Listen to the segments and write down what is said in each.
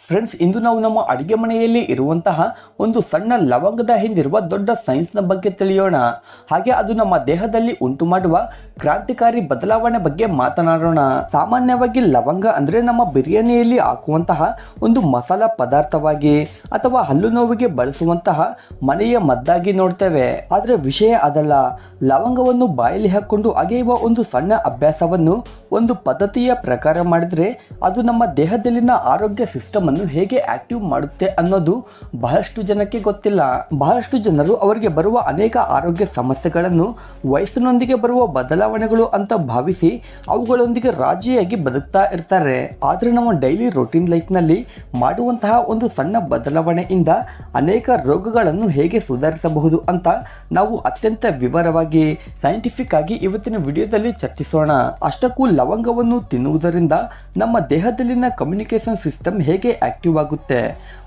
Friends, ಇಂದು ನಾವು ನಮ್ಮ ಅಡಿಗೆ ಮನೆಯಲ್ಲಿ ಇರುವಂತಹ ಒಂದು ಸಣ್ಣ ಲವಂಗದ ಹಿಂದಿರುವ ದೊಡ್ಡ ಸೈನ್ಸ್ನ ಬಗ್ಗೆ ತಿಳಿಯೋಣ. ಹಾಗೆ ಅದು ನಮ್ಮ ದೇಹದಲ್ಲಿ ಉಂಟು ಮಾಡುವ ಕ್ರಾಂತಿಕಾರಿ ಬದಲಾವಣೆ ಬಗ್ಗೆ ಮಾತನಾಡೋಣ. ಸಾಮಾನ್ಯವಾಗಿ ಲವಂಗ ಅಂದ್ರೆ ನಮ್ಮ ಬಿರಿಯಾನಿಯಲ್ಲಿ ಹಾಕುವಂತಹ ಒಂದು ಮಸಾಲಾ ಪದಾರ್ಥವಾಗಿ ಅಥವಾ ಹಲ್ಲು ನೋವಿಗೆ ಬಳಸುವಂತಹ ಮನೆಯ ಮದ್ದಾಗಿ ನೋಡ್ತೇವೆ. ಆದ್ರೆ ವಿಷಯ ಅದಲ್ಲ. ಲವಂಗವನ್ನು ಬಾಯಲ್ಲಿ ಹಾಕೊಂಡು ಅಗೆಯುವ ಒಂದು ಸಣ್ಣ ಅಭ್ಯಾಸವನ್ನು ಒಂದು ಪದ್ಧತಿಯ ಪ್ರಕಾರ ಮಾಡಿದ್ರೆ ಅದು ನಮ್ಮ ದೇಹದಲ್ಲಿನ ಆರೋಗ್ಯ ಸಿಸ್ಟಮ್ ಅನ್ನು ಹೇಗೆ ಆಕ್ಟಿವ್ ಮಾಡುತ್ತೆ ಅನ್ನೋದು ಬಹಳಷ್ಟು ಜನಕ್ಕೆ ಗೊತ್ತಿಲ್ಲ. ಬಹಳಷ್ಟು ಜನರು ಅವರಿಗೆ ಬರುವ ಅನೇಕ ಆರೋಗ್ಯ ಸಮಸ್ಯೆಗಳನ್ನು ವಯಸ್ಸಿನೊಂದಿಗೆ ಬರುವ ಬದಲಾವಣೆಗಳು ಅಂತ ಭಾವಿಸಿ ಅವುಗಳೊಂದಿಗೆ ರಾಜಿಯಾಗಿ ಬದುಕ್ತಾ ಇರ್ತಾರೆ. ಆದ್ರೆ ನಮ್ಮ ಡೈಲಿ ರೊಟೀನ್ ಲೈಫ್ ನಲ್ಲಿ ಮಾಡುವಂತಹ ಒಂದು ಸಣ್ಣ ಬದಲಾವಣೆಯಿಂದ ಅನೇಕ ರೋಗಗಳನ್ನು ಹೇಗೆ ಸುಧಾರಿಸಬಹುದು ಅಂತ ನಾವು ಅತ್ಯಂತ ವಿವರವಾಗಿ ಸೈಂಟಿಫಿಕ್ ಆಗಿ ಇವತ್ತಿನ ವಿಡಿಯೋದಲ್ಲಿ ಚರ್ಚಿಸೋಣ. ಅಷ್ಟಕ್ಕೂ ಲವಂಗವನ್ನು ತಿನ್ನುವುದರಿಂದ ನಮ್ಮ ದೇಹದಲ್ಲಿನ ಕಮ್ಯುನಿಕೇಶನ್ ಸಿಸ್ಟಮ್ ಹೇಗೆ ಆಕ್ಟಿವ್ ಆಗುತ್ತೆ,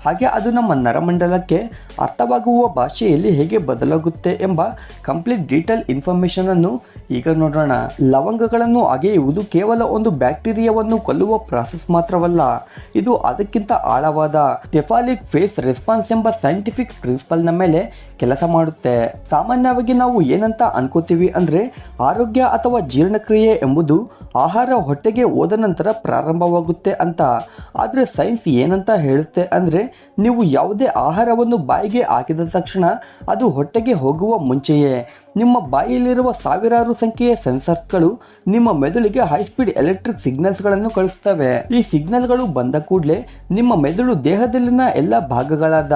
ಹಾಗೆ ಅದು ನಮ್ಮ ನರಮಂಡಲಕ್ಕೆ ಅರ್ಥವಾಗುವ ಭಾಷೆಯಲ್ಲಿ ಹೇಗೆ ಬದಲಾಗುತ್ತೆ ಎಂಬ ಕಂಪ್ಲೀಟ್ ಡೀಟೇಲ್ ಇನ್ಫಾರ್ಮೇಶನ್ ಅನ್ನು ಈಗ ನೋಡೋಣ. ಲವಂಗಗಳನ್ನು ಅಗೆಯುವುದು ಕೇವಲ ಒಂದು ಬ್ಯಾಕ್ಟೀರಿಯಾವನ್ನು ಕೊಲ್ಲುವ ಪ್ರಾಸೆಸ್ ಮಾತ್ರವಲ್ಲ, ಇದು ಅದಕ್ಕಿಂತ ಆಳವಾದ ಸೆಫಾಲಿಕ್ ಫೇಸ್ ರೆಸ್ಪಾನ್ಸ್ ಎಂಬ ಸೈಂಟಿಫಿಕ್ ಪ್ರಿನ್ಸಿಪಲ್ ನ ಮೇಲೆ ಕೆಲಸ ಮಾಡುತ್ತೆ. ಸಾಮಾನ್ಯವಾಗಿ ನಾವು ಏನಂತ ಅನ್ಕೋತೀವಿ ಅಂದ್ರೆ ಆರೋಗ್ಯ ಅಥವಾ ಜೀರ್ಣಕ್ರಿಯೆ ಎಂಬುದು ಆಹಾರ ಹೊಟ್ಟೆಗೆ ಹೋದ ನಂತರ ಪ್ರಾರಂಭವಾಗುತ್ತೆ ಅಂತ. ಆದ್ರೆ ಸೈನ್ಸ್ ಏನಂತ ಹೇಳುತ್ತೆ ಅಂದ್ರೆ ನೀವು ಯಾವುದೇ ಆಹಾರವನ್ನು ಬಾಯಿಗೆ ಹಾಕಿದ ತಕ್ಷಣ ಅದು ಹೊಟ್ಟೆಗೆ ಹೋಗುವ ಮುಂಚೆಯೇ ನಿಮ್ಮ ಬಾಯಿಯಲ್ಲಿರುವ ಸಾವಿರಾರು ಸಂಖ್ಯೆಯ ಸೆನ್ಸರ್ಸ್ಗಳು ನಿಮ್ಮ ಮೆದುಳಿಗೆ ಹೈ ಸ್ಪೀಡ್ ಎಲೆಕ್ಟ್ರಿಕ್ ಸಿಗ್ನಲ್ಸ್ಗಳನ್ನು ಕಳಿಸ್ತವೆ. ಈ ಸಿಗ್ನಲ್ಗಳು ಬಂದ ಕೂಡಲೇ ನಿಮ್ಮ ಮೆದುಳು ದೇಹದಲ್ಲಿನ ಎಲ್ಲ ಭಾಗಗಳಾದ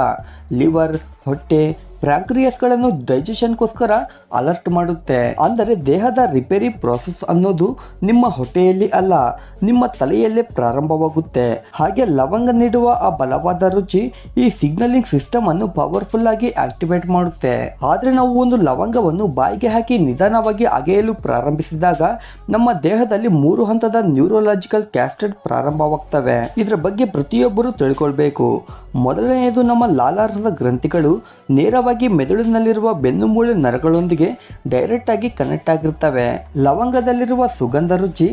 ಲಿವರ್, ಹೊಟ್ಟೆ, ಪ್ಯಾಂಕ್ರಿಯಾಸ್ಗಳನ್ನು ಡೈಜೆಷನ್ಗೋಸ್ಕರ ಅಲರ್ಟ್ ಮಾಡುತ್ತೆ. ಅಂದರೆ ದೇಹದ ರಿಪೇರಿ ಪ್ರಾಸೆಸ್ ಅನ್ನೋದು ನಿಮ್ಮ ಹೊಟ್ಟೆಯಲ್ಲಿ ಅಲ್ಲ, ನಿಮ್ಮ ತಲೆಯಲ್ಲೇ ಪ್ರಾರಂಭವಾಗುತ್ತೆ. ಹಾಗೆ ಲವಂಗ ನೀಡುವ ಆ ಬಲವಾದ ರುಚಿ ಈ ಸಿಗ್ನಲಿಂಗ್ ಸಿಸ್ಟಮ್ ಅನ್ನು ಪವರ್ಫುಲ್ ಆಗಿ ಆಕ್ಟಿವೇಟ್ ಮಾಡುತ್ತೆ. ಆದ್ರೆ ನಾವು ಒಂದು ಲವಂಗವನ್ನು ಬಾಯಿಗೆ ಹಾಕಿ ನಿಧಾನವಾಗಿ ಅಗೆಯಲು ಪ್ರಾರಂಭಿಸಿದಾಗ ನಮ್ಮ ದೇಹದಲ್ಲಿ 3 ಹಂತದ ನ್ಯೂರೋಲಾಜಿಕಲ್ ಕ್ಯಾಸ್ಕೇಡ್ ಪ್ರಾರಂಭವಾಗ್ತವೆ. ಇದರ ಬಗ್ಗೆ ಪ್ರತಿಯೊಬ್ಬರು ತಿಳ್ಕೊಳ್ಬೇಕು. ಮೊದಲನೆಯದು, ನಮ್ಮ ಲಾಲಾರಸದ ಗ್ರಂಥಿಗಳು ನೇರವಾಗಿ ಮೆದುಳಿನಲ್ಲಿರುವ ಬೆನ್ನುಮೂಳೆ ನರಗಳೊಂದಿಗೆ ಡೈರೆಕ್ಟ್ ಆಗಿ ಕನೆಕ್ಟ್ ಆಗಿರ್ತವೆ. ಲವಂಗದಲ್ಲಿರುವ ಸುಗಂಧ ರುಚಿ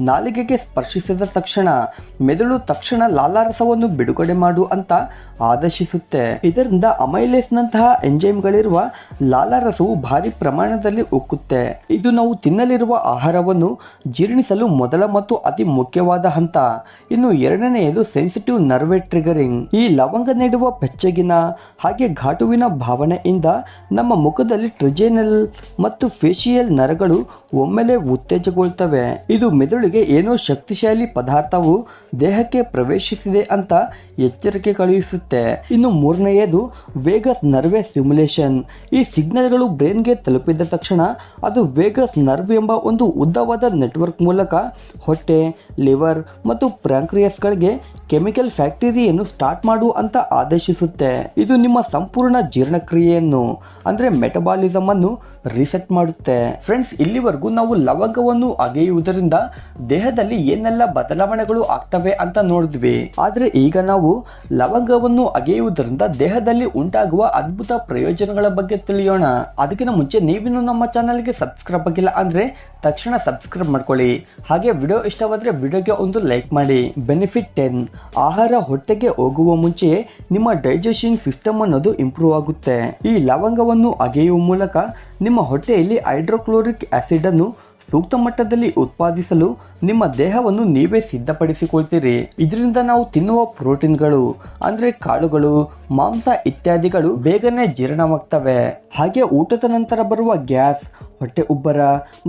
ನಾಲಿಗೆಗೆ ಸ್ಪರ್ಶಿಸಿದ ತಕ್ಷಣ ಮೆದುಳು ತಕ್ಷಣ ಲಾಲಾರಸವನ್ನು ಬಿಡುಗಡೆ ಮಾಡು ಅಂತ ಆದೇಶಿಸುತ್ತೆ. ಇದರಿಂದ ಅಮೈಲೇಸ್ ನಂತಹ ಎಂಜೈಮ್ಗಳಿರುವ ಲಾಲಾರಸವು ಭಾರಿ ಪ್ರಮಾಣದಲ್ಲಿ ಉಕ್ಕುತ್ತೆ. ಇದು ನಾವು ತಿನ್ನಲಿರುವ ಆಹಾರವನ್ನು ಜೀರ್ಣಿಸಲು ಮೊದಲ ಮತ್ತು ಅತಿ ಮುಖ್ಯವಾದ ಹಂತ. ಇನ್ನು ಎರಡನೆಯದು ಸೆನ್ಸಿಟಿವ್ ನರ್ವೆ ಟ್ರಿಗರಿಂಗ್. ಈ ಲವಂಗ ನೀಡುವ ಬೆಚ್ಚಗಿನ ಹಾಗೆ ಘಾಟುವಿನ ಭಾವನೆಯಿಂದ ನಮ್ಮ ಮುಖದಲ್ಲಿ ಟ್ರಿಜೆನಲ್ ಮತ್ತು ಫೇಶಿಯಲ್ ನರಗಳು ಒಮ್ಮೆಲೆ ಉತ್ತೇಜಗೊಳ್ತವೆ. ಇದು ಮೆದುಳಿಗೆ ಏನೋ ಶಕ್ತಿಶಾಲಿ ಪದಾರ್ಥವು ದೇಹಕ್ಕೆ ಪ್ರವೇಶಿಸಿದೆ ಅಂತ ಎಚ್ಚರಿಕೆ ಕಳುಹಿಸುತ್ತೆ. ಇನ್ನು ಮೂರನೆಯದು ವೇಗಸ್ ನರ್ವೆ ಸ್ಟಿಮ್ಯುಲೇಷನ್. ಈ ಸಿಗ್ನಲ್ಗಳು ಬ್ರೈನ್ಗೆ ತಲುಪಿದ ತಕ್ಷಣ ಅದು ವೇಗಸ್ ನರ್ವ್ ಎಂಬ ಒಂದು ಉದ್ದವಾದ ನೆಟ್ವರ್ಕ್ ಮೂಲಕ ಹೊಟ್ಟೆ, ಲಿವರ್ ಮತ್ತು ಪ್ಯಾಂಕ್ರಿಯಾಸ್ಗಳಿಗೆ ಕೆಮಿಕಲ್ ಫ್ಯಾಕ್ಟರಿಯನ್ನು ಸ್ಟಾರ್ಟ್ ಮಾಡು ಅಂತ ಆದೇಶಿಸುತ್ತೆ. ಇದು ನಿಮ್ಮ ಸಂಪೂರ್ಣ ಜೀರ್ಣಕ್ರಿಯೆಯನ್ನು ಅಂದ್ರೆ ಮೆಟಬಾಲಿಸಮ್ ಅನ್ನು ರಿಸೆಟ್ ಮಾಡುತ್ತೆ. ಫ್ರೆಂಡ್ಸ್, ಇಲ್ಲಿವರೆಗೂ ನಾವು ಲವಂಗವನ್ನು ಅಗೆಯುವುದರಿಂದ ದೇಹದಲ್ಲಿ ಏನೆಲ್ಲ ಬದಲಾವಣೆಗಳು ಆಗ್ತವೆ ಅಂತ ನೋಡಿದ್ವಿ. ಆದ್ರೆ ಈಗ ನಾವು ಲವಂಗವನ್ನು ಅಗೆಯುವುದರಿಂದ ದೇಹದಲ್ಲಿ ಉಂಟಾಗುವ ಅದ್ಭುತ ಪ್ರಯೋಜನಗಳ ಬಗ್ಗೆ ತಿಳಿಯೋಣ. ಅದಕ್ಕಿಂತ ಮುಂಚೆ ನೀವಿನ್ನು ನಮ್ಮ ಚಾನಲ್ಗೆ ಸಬ್ಸ್ಕ್ರೈಬ್ ಆಗಿಲ್ಲ ಅಂದ್ರೆ ತಕ್ಷಣ ಸಬ್ಸ್ಕ್ರೈಬ್ ಮಾಡ್ಕೊಳ್ಳಿ. ಹಾಗೆ ವಿಡಿಯೋ ಇಷ್ಟವಾದ್ರೆ ವಿಡಿಯೋಗೆ ಒಂದು ಲೈಕ್ ಮಾಡಿ. ಬೆನಿಫಿಟ್ 10. ಆಹಾರ ಹೊಟ್ಟೆಗೆ ಹೋಗುವ ಮುಂಚೆಯೇ ನಿಮ್ಮ ಡೈಜೆಷನ್ ಸಿಸ್ಟಮ್ ಅನ್ನೋದು ಇಂಪ್ರೂವ್ ಆಗುತ್ತೆ. ಈ ಲವಂಗವನ್ನು ಅಗೆಯುವ ಮೂಲಕ ನಿಮ್ಮ ಹೊಟ್ಟೆಯಲ್ಲಿ ಹೈಡ್ರೋಕ್ಲೋರಿಕ್ ಆಸಿಡ್ ಅನ್ನು ಸೂಕ್ತ ಮಟ್ಟದಲ್ಲಿ ಉತ್ಪಾದಿಸಲು ನಿಮ್ಮ ದೇಹವನ್ನು ನೀವೇ ಸಿದ್ಧಪಡಿಸಿಕೊಳ್ತೀರಿ. ಇದರಿಂದ ನಾವು ತಿನ್ನುವ ಪ್ರೋಟೀನ್ಗಳು ಅಂದ್ರೆ ಕಾಳುಗಳು, ಮಾಂಸ ಇತ್ಯಾದಿಗಳು ಬೇಗನೆ ಜೀರ್ಣವಾಗ್ತವೆ. ಹಾಗೆ ಊಟದ ನಂತರ ಬರುವ ಗ್ಯಾಸ್, ಹೊಟ್ಟೆ ಉಬ್ಬರ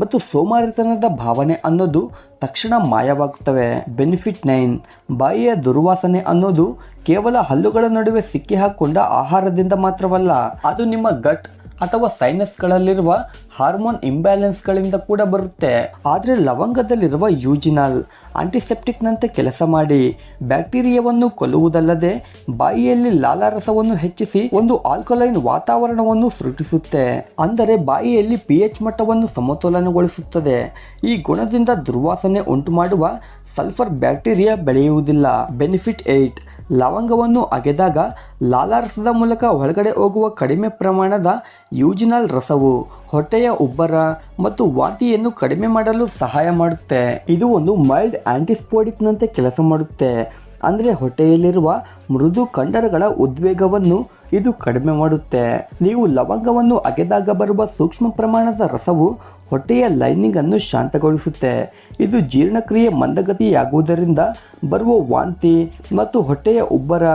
ಮತ್ತು ಸೋಮಾರಿತನದ ಭಾವನೆ ಅನ್ನೋದು ತಕ್ಷಣ ಮಾಯವಾಗುತ್ತವೆ. ಬೆನಿಫಿಟ್ 9. ಬಾಯಿಯ ದುರ್ವಾಸನೆ ಅನ್ನೋದು ಕೇವಲ ಹಲ್ಲುಗಳ ನಡುವೆ ಸಿಕ್ಕಿ ಹಾಕೊಂಡ ಆಹಾರದಿಂದ ಮಾತ್ರವಲ್ಲ, ಅದು ನಿಮ್ಮ ಗಟ್ ಅಥವಾ ಸೈನಸ್ಗಳಲ್ಲಿರುವ ಹಾರ್ಮೋನ್ ಇಂಬ್ಯಾಲೆನ್ಸ್ಗಳಿಂದ ಕೂಡ ಬರುತ್ತೆ. ಆದರೆ ಲವಂಗದಲ್ಲಿರುವ ಯೂಜಿನಾಲ್ ಆಂಟಿಸೆಪ್ಟಿಕ್ನಂತೆ ಕೆಲಸ ಮಾಡಿ ಬ್ಯಾಕ್ಟೀರಿಯಾವನ್ನು ಕೊಲ್ಲುವುದಲ್ಲದೆ ಬಾಯಿಯಲ್ಲಿ ಲಾಲಾರಸವನ್ನು ಹೆಚ್ಚಿಸಿ ಒಂದು ಆಲ್ಕಲೈನ್ ವಾತಾವರಣವನ್ನು ಸೃಷ್ಟಿಸುತ್ತೆ. ಅಂದರೆ ಬಾಯಿಯಲ್ಲಿ pH ಮಟ್ಟವನ್ನು ಸಮತೋಲನಗೊಳಿಸುತ್ತದೆ. ಈ ಗುಣದಿಂದ ದುರ್ವಾಸನೆ ಉಂಟು ಮಾಡುವ ಸಲ್ಫರ್ ಬ್ಯಾಕ್ಟೀರಿಯಾ ಬೆಳೆಯುವುದಿಲ್ಲ. ಬೆನಿಫಿಟ್ 8. ಲವಂಗವನ್ನು ಅಗೆದಾಗ ಲಾಲಾರಸದ ಮೂಲಕ ಒಳಗಡೆ ಹೋಗುವ ಕಡಿಮೆ ಪ್ರಮಾಣದ ಯೂಜಿನಾಲ್ ರಸವು ಹೊಟ್ಟೆಯ ಉಬ್ಬರ ಮತ್ತು ವಾಂತಿಯನ್ನು ಕಡಿಮೆ ಮಾಡಲು ಸಹಾಯ ಮಾಡುತ್ತೆ. ಇದು ಒಂದು ಮೈಲ್ಡ್ ಆಂಟಿಸ್ಪೋಡಿಕ್ ನಂತೆ ಕೆಲಸ ಮಾಡುತ್ತೆ. ಅಂದರೆ ಹೊಟ್ಟೆಯಲ್ಲಿರುವ ಮೃದು ಕಂಡರಗಳ ಉದ್ವೇಗವನ್ನು ಇದು ಕಡಿಮೆ ಮಾಡುತ್ತೆ. ನೀವು ಲವಂಗವನ್ನು ಅಗೆದಾಗ ಬರುವ ಸೂಕ್ಷ್ಮ ಪ್ರಮಾಣದ ರಸವು ಹೊಟ್ಟೆಯ ಲೈನಿಂಗ್ ಅನ್ನು ಶಾಂತಗೊಳಿಸುತ್ತೆ. ಇದು ಜೀರ್ಣಕ್ರಿಯೆ ಮಂದಗತಿಯಾಗುವುದರಿಂದ ಬರುವ ವಾಂತಿ ಮತ್ತು ಹೊಟ್ಟೆಯ ಉಬ್ಬರ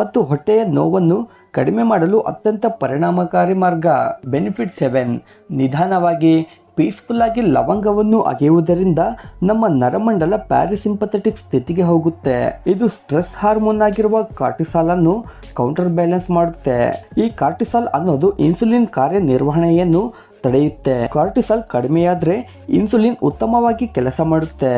ಮತ್ತು ಹೊಟ್ಟೆಯ ನೋವನ್ನು ಕಡಿಮೆ ಮಾಡಲು ಅತ್ಯಂತ ಪರಿಣಾಮಕಾರಿ ಮಾರ್ಗ. ಬೆನಿಫಿಟ್ 7. ನಿಧಾನವಾಗಿ ಪೀಸ್ಫುಲ್ ಆಗಿ ಲವಂಗವನ್ನು ಅಗೆಯುವುದರಿಂದ ನಮ್ಮ ನರಮಂಡಲ ಪ್ಯಾರಿಸಿಂಪಥೆಟಿಕ್ ಸ್ಥಿತಿಗೆ ಹೋಗುತ್ತೆ. ಇದು ಸ್ಟ್ರೆಸ್ ಹಾರ್ಮೋನ್ ಆಗಿರುವ ಕಾರ್ಟಿಸಾಲ್ ಅನ್ನು ಕೌಂಟರ್ ಬ್ಯಾಲೆನ್ಸ್ ಮಾಡುತ್ತೆ. ಈ ಕಾರ್ಟಿಸಾಲ್ ಅನ್ನೋದು ಇನ್ಸುಲಿನ್ ಕಾರ್ಯನಿರ್ವಹಣೆಯನ್ನು ತಡೆಯುತ್ತೆ. ಕಾರ್ಟಿಸಾಲ್ ಕಡಿಮೆಯಾದರೆ ಇನ್ಸುಲಿನ್ ಉತ್ತಮವಾಗಿ ಕೆಲಸ ಮಾಡುತ್ತೆ.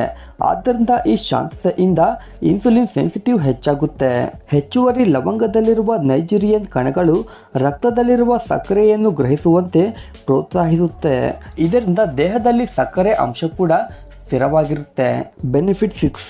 ಆದ್ದರಿಂದ ಈ ಶಾಂತತೆಯಿಂದ ಇನ್ಸುಲಿನ್ ಸೆನ್ಸಿಟಿವ್ ಹೆಚ್ಚಾಗುತ್ತೆ. ಹೆಚ್ಚುವರಿ ಲವಂಗದಲ್ಲಿರುವ ನೈಜೀರಿಯನ್ ಕಣಗಳು ರಕ್ತದಲ್ಲಿರುವ ಸಕ್ಕರೆಯನ್ನು ಗ್ರಹಿಸುವಂತೆ ಪ್ರೋತ್ಸಾಹಿಸುತ್ತೆ. ಇದರಿಂದ ದೇಹದಲ್ಲಿ ಸಕ್ಕರೆ ಅಂಶ ಕೂಡ ಸ್ಥಿರವಾಗಿರುತ್ತೆ. ಬೆನಿಫಿಟ್ 6.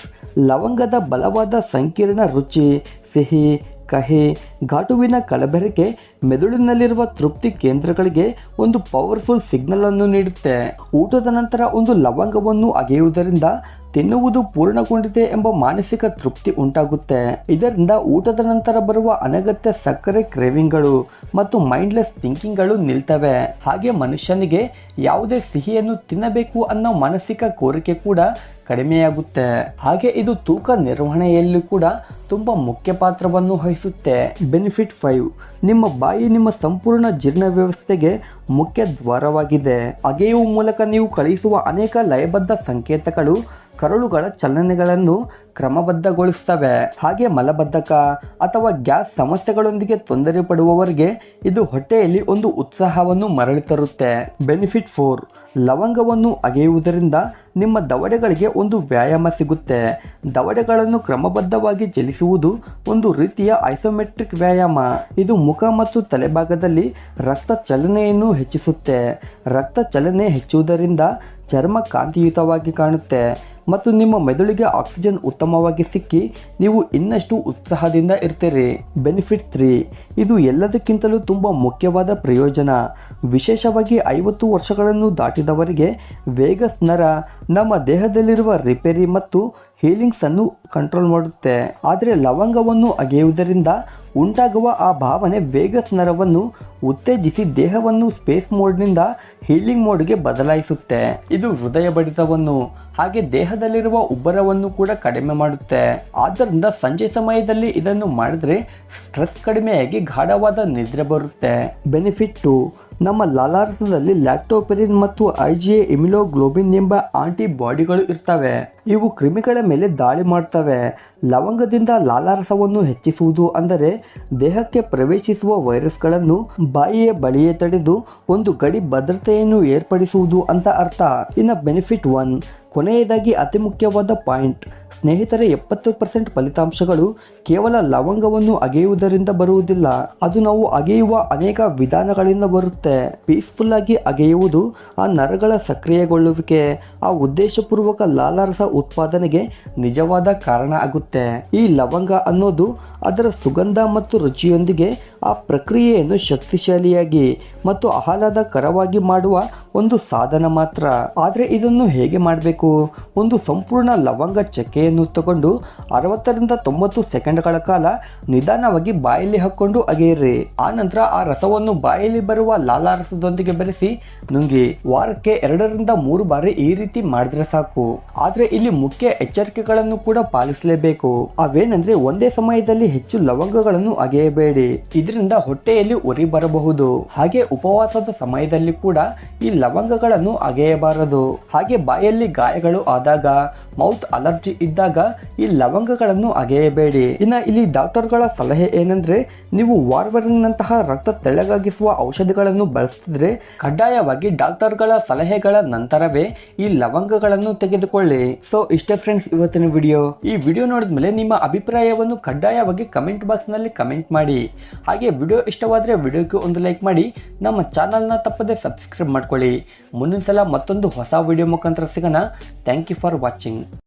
ಲವಂಗದ ಬಲವಾದ ಸಂಕೀರ್ಣ ರುಚಿ, ಸಿಹಿ, ಕಹಿ, ಘಾಟುವಿನ ಕಲಬೆರಕೆ ಮೆದುಳಿನಲ್ಲಿರುವ ತೃಪ್ತಿ ಕೇಂದ್ರಗಳಿಗೆ ಒಂದು ಪವರ್ಫುಲ್ ಸಿಗ್ನಲ್ ಅನ್ನು ನೀಡುತ್ತೆ. ಊಟದ ನಂತರ ಒಂದು ಲವಂಗವನ್ನು ಅಗೆಯುವುದರಿಂದ ತಿನ್ನುವುದು ಪೂರ್ಣಗೊಂಡಿದೆ ಎಂಬ ಮಾನಸಿಕ ತೃಪ್ತಿ ಉಂಟಾಗುತ್ತೆ. ಇದರಿಂದ ಊಟದ ನಂತರ ಬರುವ ಅನಗತ್ಯ ಸಕ್ಕರೆ ಕ್ರೇವಿಂಗ್ಗಳು ಮತ್ತು ಮೈಂಡ್ಲೆಸ್ ಥಿಂಕಿಂಗ್ಗಳು ನಿಲ್ತವೆ. ಹಾಗೆ ಮನುಷ್ಯನಿಗೆ ಯಾವುದೇ ಸಿಹಿಯನ್ನು ತಿನ್ನಬೇಕು ಅನ್ನೋ ಮಾನಸಿಕ ಕೋರಿಕೆ ಕೂಡ ಕಡಿಮೆಯಾಗುತ್ತೆ. ಹಾಗೆ ಇದು ತೂಕ ನಿರ್ವಹಣೆಯಲ್ಲಿ ಕೂಡ ತುಂಬ ಮುಖ್ಯ ಪಾತ್ರವನ್ನು ವಹಿಸುತ್ತೆ. ಬೆನಿಫಿಟ್ 5. ನಿಮ್ಮ ಬಾಯಿ ನಿಮ್ಮ ಸಂಪೂರ್ಣ ಜೀರ್ಣ ವ್ಯವಸ್ಥೆಗೆ ಮುಖ್ಯ ದ್ವಾರವಾಗಿದೆ. ಅಗೆಯುವ ಮೂಲಕ ನೀವು ಕಳುಹಿಸುವ ಅನೇಕ ಲಯಬದ್ಧ ಸಂಕೇತಗಳು ಕರುಳುಗಳ ಚಲನೆಗಳನ್ನು ಕ್ರಮಬದ್ಧಗೊಳಿಸ್ತವೆ. ಹಾಗೆ ಮಲಬದ್ಧಕ ಅಥವಾ ಗ್ಯಾಸ್ ಸಮಸ್ಯೆಗಳೊಂದಿಗೆ ತೊಂದರೆ ಪಡುವವರಿಗೆ ಇದು ಹೊಟ್ಟೆಯಲ್ಲಿ ಒಂದು ಉತ್ಸಾಹವನ್ನು ಮರಳಿ ತರುತ್ತೆ. ಬೆನಿಫಿಟ್ 4. ಲವಂಗವನ್ನು ಅಗೆಯುವುದರಿಂದ ನಿಮ್ಮ ದವಡೆಗಳಿಗೆ ಒಂದು ವ್ಯಾಯಾಮ ಸಿಗುತ್ತೆ. ದವಡೆಗಳನ್ನು ಕ್ರಮಬದ್ಧವಾಗಿ ಚಲಿಸುವುದು ಒಂದು ರೀತಿಯ ಐಸೋಮೆಟ್ರಿಕ್ ವ್ಯಾಯಾಮ. ಇದು ಮುಖ ಮತ್ತು ತಲೆಭಾಗದಲ್ಲಿ ರಕ್ತ ಚಲನೆಯನ್ನು ಹೆಚ್ಚಿಸುತ್ತೆ. ರಕ್ತ ಚಲನೆ ಹೆಚ್ಚುವುದರಿಂದ ಚರ್ಮ ಕಾಂತಿಯುತವಾಗಿ ಕಾಣುತ್ತೆ ಮತ್ತು ನಿಮ್ಮ ಮೆದುಳಿಗೆ ಆಕ್ಸಿಜನ್ ಉತ್ತಮವಾಗಿ ಸಿಕ್ಕಿ ನೀವು ಇನ್ನಷ್ಟು ಉತ್ಸಾಹದಿಂದ ಇರ್ತೀರಿ. ಬೆನಿಫಿಟ್ 3. ಇದು ಎಲ್ಲದಕ್ಕಿಂತಲೂ ತುಂಬ ಮುಖ್ಯವಾದ ಪ್ರಯೋಜನ. ವಿಶೇಷವಾಗಿ 50 ವರ್ಷಗಳನ್ನು ದಾಟಿದವರಿಗೆ ವೇಗಸ್ ನರ ನಮ್ಮ ದೇಹದಲ್ಲಿರುವ ರಿಪೇರಿ ಮತ್ತು ಹೀಲಿಂಗ್ಸ್ ಅನ್ನು ಕಂಟ್ರೋಲ್ ಮಾಡುತ್ತೆ. ಆದರೆ ಲವಂಗವನ್ನು ಅಗೆಯುವುದರಿಂದ ಉಂಟಾಗುವ ಆ ಭಾವನೆ ವೇಗಸ್ ನರವನ್ನು ಉತ್ತೇಜಿಸಿ ದೇಹವನ್ನು ಸ್ಪೇಸ್ ಮೋಡ್ನಿಂದ ಹೀಲಿಂಗ್ ಮೋಡ್ಗೆ ಬದಲಾಯಿಸುತ್ತೆ. ಇದು ಹೃದಯ ಬಡಿತವನ್ನು ಹಾಗೆ ದೇಹದಲ್ಲಿರುವ ಉಬ್ಬರವನ್ನು ಕೂಡ ಕಡಿಮೆ ಮಾಡುತ್ತೆ. ಆದ್ದರಿಂದ ಸಂಜೆ ಸಮಯದಲ್ಲಿ ಇದನ್ನು ಮಾಡಿದ್ರೆ ಸ್ಟ್ರೆಸ್ ಕಡಿಮೆಯಾಗಿ ಗಾಢವಾದ ನಿದ್ರೆ ಬರುತ್ತೆ. ಬೆನಿಫಿಟ್ 2. ನಮ್ಮ ಲಾಲಾರಸದಲ್ಲಿ ಲ್ಯಾಕ್ಟೋಪೆರಿನ್ ಮತ್ತು IgA ಇಮ್ಯುನೋಗ್ಲೋಬಿನ್ ಎಂಬ ಆಂಟಿಬಾಡಿಗಳು ಇರ್ತವೆ. ಇವು ಕ್ರಿಮಿಗಳ ಮೇಲೆ ದಾಳಿ ಮಾಡ್ತವೆ. ಲವಂಗದಿಂದ ಲಾಲಾರಸವನ್ನು ಹೆಚ್ಚಿಸುವುದು ಅಂದರೆ ದೇಹಕ್ಕೆ ಪ್ರವೇಶಿಸುವ ವೈರಸ್ಗಳನ್ನು ಬಾಯಿಯ ಬಳಿಯೇ ತಡೆದು ಒಂದು ಗಡಿ ಭದ್ರತೆಯನ್ನು ಏರ್ಪಡಿಸುವುದು ಅಂತ ಅರ್ಥ. ಇನ್ನು ಬೆನಿಫಿಟ್ 1. ಕೊನೆಯದಾಗಿ ಅತಿ ಮುಖ್ಯವಾದ ಪಾಯಿಂಟ್. ಸ್ನೇಹಿತರೆ, 70% ಫಲಿತಾಂಶಗಳು ಕೇವಲ ಲವಂಗವನ್ನು ಅಗೆಯುವುದರಿಂದ ಬರುವುದಿಲ್ಲ. ಅದು ನಾವು ಅಗೆಯುವ ಅನೇಕ ವಿಧಾನಗಳಿಂದ ಬರುತ್ತೆ. ಪೀಸ್ಫುಲ್ ಆಗಿ ಅಗೆಯುವುದು ಆ ನರಗಳ ಸಕ್ರಿಯಗೊಳ್ಳುವಿಕೆ, ಆ ಉದ್ದೇಶಪೂರ್ವಕ ಲಾಲಾರಸ ಉತ್ಪಾದನೆಗೆ ನಿಜವಾದ ಕಾರಣ ಆಗುತ್ತೆ. ಈ ಲವಂಗ ಅನ್ನೋದು ಅದರ ಸುಗಂಧ ಮತ್ತು ರುಚಿಯೊಂದಿಗೆ ಆ ಪ್ರಕ್ರಿಯೆಯನ್ನು ಶಕ್ತಿಶಾಲಿಯಾಗಿ ಮತ್ತು ಆಹ್ಲಾದಕರವಾಗಿ ಮಾಡುವ ಒಂದು ಸಾಧನ ಮಾತ್ರ. ಆದರೆ ಇದನ್ನು ಹೇಗೆ ಮಾಡಬೇಕು? ಒಂದು ಸಂಪೂರ್ಣ ಲವಂಗ ಚಕ್ಕೆಯನ್ನು ತಗೊಂಡು 60ರಿಂದ 90 ಸೆಕೆಂಡ್ಗಳ ಕಾಲ ನಿಧಾನವಾಗಿ ಬಾಯಲ್ಲಿ ಹಾಕೊಂಡು ಅಗೆಯಿರಿ. ಆ ನಂತರ ಆ ರಸವನ್ನು ಬಾಯಲ್ಲಿ ಬರುವ ಲಾಲಾರಸದೊಂದಿಗೆ ಬೆರೆಸಿ ನುಂಗಿ. ವಾರಕ್ಕೆ 2ರಿಂದ 3 ಬಾರಿ ಈ ರೀತಿ ಮಾಡಿದ್ರೆ ಸಾಕು. ಆದ್ರೆ ಇಲ್ಲಿ ಮುಖ್ಯ ಎಚ್ಚರಿಕೆಗಳನ್ನು ಕೂಡ ಪಾಲಿಸಲೇಬೇಕು. ಅವೇನೆಂದ್ರೆ, ಒಂದೇ ಸಮಯದಲ್ಲಿ ಹೆಚ್ಚು ಲವಂಗಗಳನ್ನು ಅಗೆಯಬೇಡಿ. ಇದರಿಂದ ಹೊಟ್ಟೆಯಲ್ಲಿ ಉರಿ ಬರಬಹುದು. ಹಾಗೆ ಉಪವಾಸದ ಸಮಯದಲ್ಲಿ ಕೂಡ ಈ ಲವಂಗಗಳನ್ನು ಅಗೆಯಬಾರದು. ಹಾಗೆ ಬಾಯಲ್ಲಿ ಗಾಯಗಳು ಆದಾಗ, ಮೌತ್ ಅಲರ್ಜಿ ಇದ್ದಾಗ ಈ ಲವಂಗಗಳನ್ನು ಅಗೆಯಬೇಡಿ. ಇನ್ನು ಇಲ್ಲಿ ಡಾಕ್ಟರ್ಗಳ ಸಲಹೆ ಏನಂದ್ರೆ, ನೀವು ವಾರ್ವರಿನ್ ನಂತಹ ರಕ್ತ ತೆಳ್ಳಗಾಗಿಸುವ ಔಷಧಿಗಳನ್ನು ಬಳಸ್ತಿದ್ರೆ ಕಡ್ಡಾಯವಾಗಿ ಡಾಕ್ಟರ್ಗಳ ಸಲಹೆಗಳ ನಂತರವೇ ಈ ಲವಂಗಗಳನ್ನು ತೆಗೆದುಕೊಳ್ಳಿ. ಸೊ ಇಷ್ಟೇ ಫ್ರೆಂಡ್ಸ್ ಇವತ್ತಿನ ವಿಡಿಯೋ. ಈ ವಿಡಿಯೋ ನೋಡಿದ್ಮೇಲೆ ನಿಮ್ಮ ಅಭಿಪ್ರಾಯವನ್ನು ಕಡ್ಡಾಯವಾಗಿ ಕಮೆಂಟ್ ಬಾಕ್ಸ್ ನಲ್ಲಿ ಕಮೆಂಟ್ ಮಾಡಿ. ಹಾಗೆ ವಿಡಿಯೋ ಇಷ್ಟವಾದ್ರೆ ವಿಡಿಯೋಗೆ ಒಂದು ಲೈಕ್ ಮಾಡಿ. ನಮ್ಮ ಚಾನಲ್ನ ತಪ್ಪದೆ ಸಬ್ಸ್ಕ್ರೈಬ್ ಮಾಡ್ಕೊಳ್ಳಿ. ಮುಂದಿನ ಸಲ ಮತ್ತೊಂದು ಹೊಸ ವಿಡಿಯೋ ಮುಖಾಂತರ ಸಿಗೋಣ. Thank you for watching.